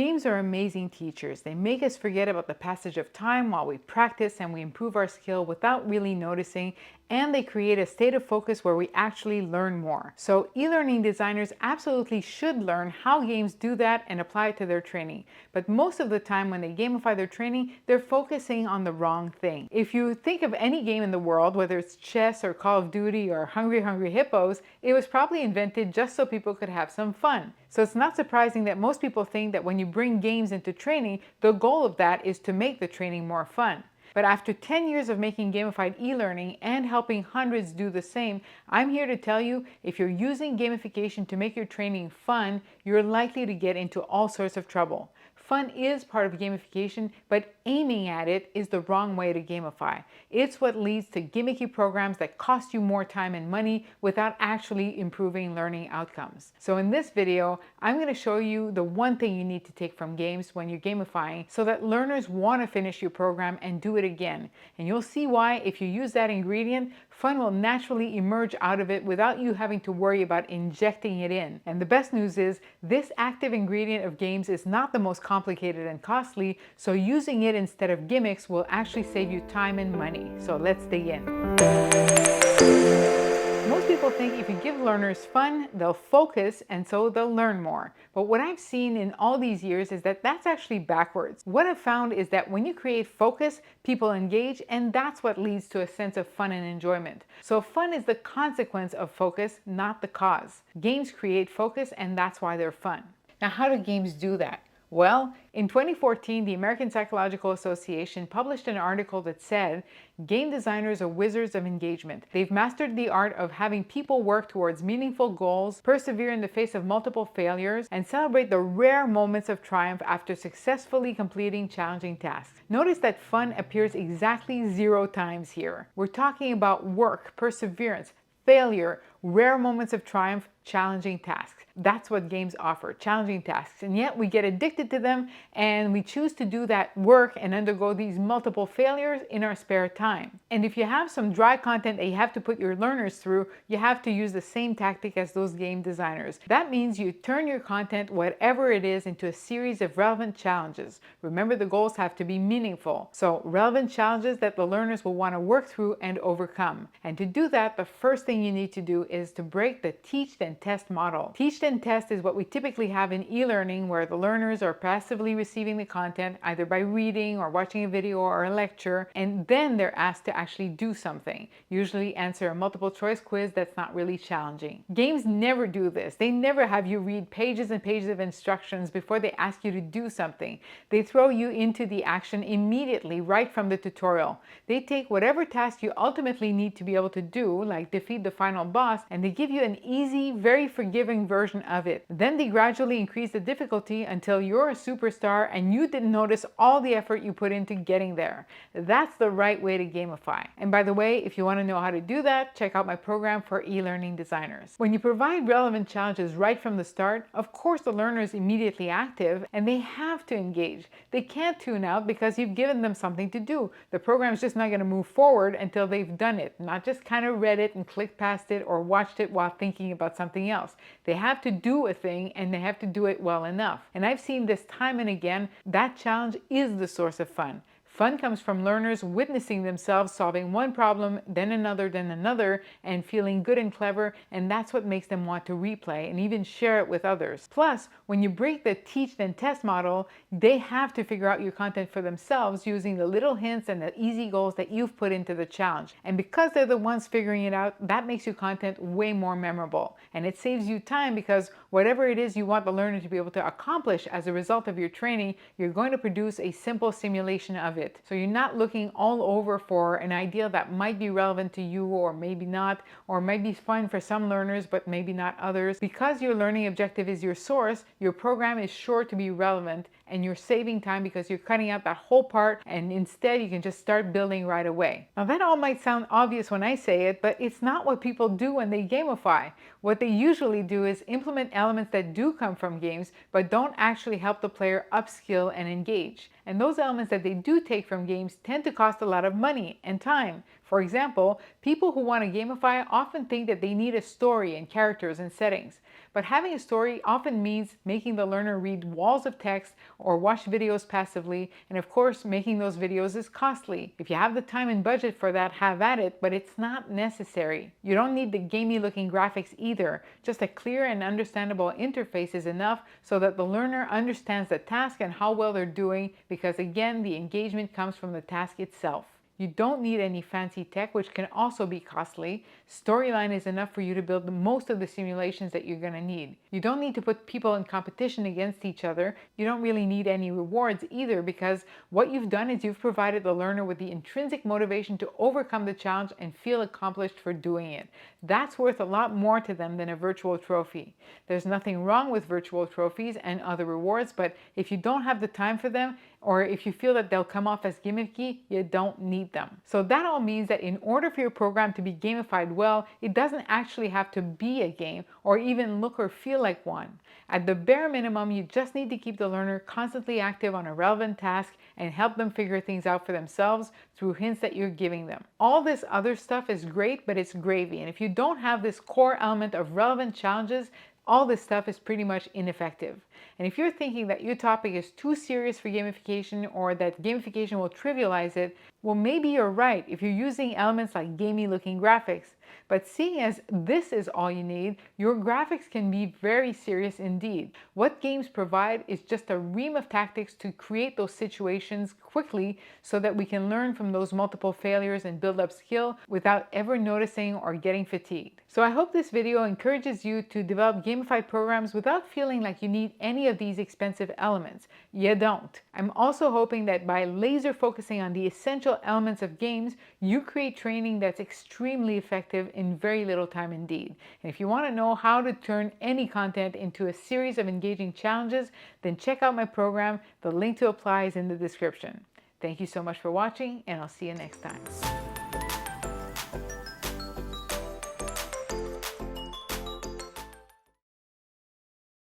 Games are amazing teachers. They make us forget about the passage of time while we practice and we improve our skill without really noticing, and they create a state of focus where we actually learn more. So e-learning designers absolutely should learn how games do that and apply it to their training. But most of the time when they gamify their training, they're focusing on the wrong thing. If you think of any game in the world, whether it's chess or Call of Duty or Hungry Hungry Hippos, it was probably invented just so people could have some fun. So it's not surprising that most people think that when you bring games into training, the goal of that is to make the training more fun. But after 10 years of making gamified e-learning and helping hundreds do the same, I'm here to tell you, if you're using gamification to make your training fun, you're likely to get into all sorts of trouble. Fun is part of gamification, but aiming at it is the wrong way to gamify. It's what leads to gimmicky programs that cost you more time and money without actually improving learning outcomes. So in this video, I'm going to show you the one thing you need to take from games when you're gamifying so that learners want to finish your program and do it again. And you'll see why, if you use that ingredient, fun will naturally emerge out of it without you having to worry about injecting it in. And the best news is, this active ingredient of games is not the most complicated and costly, so using it instead of gimmicks will actually save you time and money. So let's dig in. Most people think if you give learners fun, they'll focus and so they'll learn more. But what I've seen in all these years is that that's actually backwards. What I've found is that when you create focus, people engage, and that's what leads to a sense of fun and enjoyment. So fun is the consequence of focus, not the cause. Games create focus, and that's why they're fun. Now, how do games do that? Well, in 2014, the American Psychological Association published an article that said, game designers are wizards of engagement. They've mastered the art of having people work towards meaningful goals, persevere in the face of multiple failures, and celebrate the rare moments of triumph after successfully completing challenging tasks. Notice that fun appears exactly 0 times here. We're talking about work, perseverance, failure, rare moments of triumph, challenging tasks. That's what games offer, challenging tasks. And yet we get addicted to them and we choose to do that work and undergo these multiple failures in our spare time. And if you have some dry content that you have to put your learners through, you have to use the same tactic as those game designers. That means you turn your content, whatever it is, into a series of relevant challenges. Remember, the goals have to be meaningful. So relevant challenges that the learners will want to work through and overcome. And to do that, the first thing you need to do is to break the teach then test model. Teach then test is what we typically have in e-learning, where the learners are passively receiving the content either by reading or watching a video or a lecture, and then they're asked to actually do something, usually answer a multiple choice quiz that's not really challenging. Games never do this. They never have you read pages and pages of instructions before they ask you to do something. They throw you into the action immediately right from the tutorial. They take whatever task you ultimately need to be able to do, like defeat the final boss, and they give you an easy, very forgiving version of it. Then they gradually increase the difficulty until you're a superstar and you didn't notice all the effort you put into getting there. That's the right way to gamify. And by the way, if you want to know how to do that, check out my program for e-learning designers. When you provide relevant challenges right from the start, of course the learner is immediately active and they have to engage. They can't tune out because you've given them something to do. The program is just not going to move forward until they've done it, not just kind of read it and clicked past it or watched it while thinking about something else. They have to do a thing and they have to do it well enough. And I've seen this time and again. That challenge is the source of fun. Fun comes from learners witnessing themselves solving one problem, then another, and feeling good and clever, and that's what makes them want to replay and even share it with others. Plus, when you break the teach then test model, they have to figure out your content for themselves using the little hints and the easy goals that you've put into the challenge. And because they're the ones figuring it out, that makes your content way more memorable. And it saves you time because whatever it is you want the learner to be able to accomplish as a result of your training, you're going to produce a simple simulation of it. So you're not looking all over for an idea that might be relevant to you or maybe not, or might be fun for some learners but maybe not others. Because your learning objective is your source, your program is sure to be relevant, and you're saving time because you're cutting out that whole part, and instead you can just start building right away. Now that all might sound obvious when I say it, but it's not what people do when they gamify. What they usually do is implement elements that do come from games but don't actually help the player upskill and engage. And those elements that they do take from games tend to cost a lot of money and time. For example, people who want to gamify often think that they need a story and characters and settings. but having a story often means making the learner read walls of text or watch videos passively, and of course, making those videos is costly. If you have the time and budget for that, have at it, but it's not necessary. You don't need the gamey looking graphics either. Just a clear and understandable interface is enough so that the learner understands the task and how well they're doing, because again, the engagement comes from the task itself. You don't need any fancy tech, which can also be costly. Storyline is enough for you to build most of the simulations that you're going to need. You don't need to put people in competition against each other. You don't really need any rewards either, because what you've done is you've provided the learner with the intrinsic motivation to overcome the challenge and feel accomplished for doing it. That's worth a lot more to them than a virtual trophy. There's nothing wrong with virtual trophies and other rewards, but if you don't have the time for them, or if you feel that they'll come off as gimmicky, you don't need them. So that all means that in order for your program to be gamified well, it doesn't actually have to be a game or even look or feel like one. At the bare minimum, you just need to keep the learner constantly active on a relevant task and help them figure things out for themselves through hints that you're giving them. All this other stuff is great, but it's gravy. And if you don't have this core element of relevant challenges, all this stuff is pretty much ineffective. And if you're thinking that your topic is too serious for gamification or that gamification will trivialize it, well, maybe you're right if you're using elements like gamey looking graphics. But seeing as this is all you need, your graphics can be very serious indeed. What games provide is just a ream of tactics to create those situations quickly so that we can learn from those multiple failures and build up skill without ever noticing or getting fatigued. So I hope this video encourages you to develop gamified programs without feeling like you need any of these expensive elements. You don't. I'm also hoping that by laser focusing on the essential elements of games, you create training that's extremely effective in very little time indeed. And if you want to know how to turn any content into a series of engaging challenges, then check out my program. The link to apply is in the description. Thank you so much for watching, and I'll see you next time.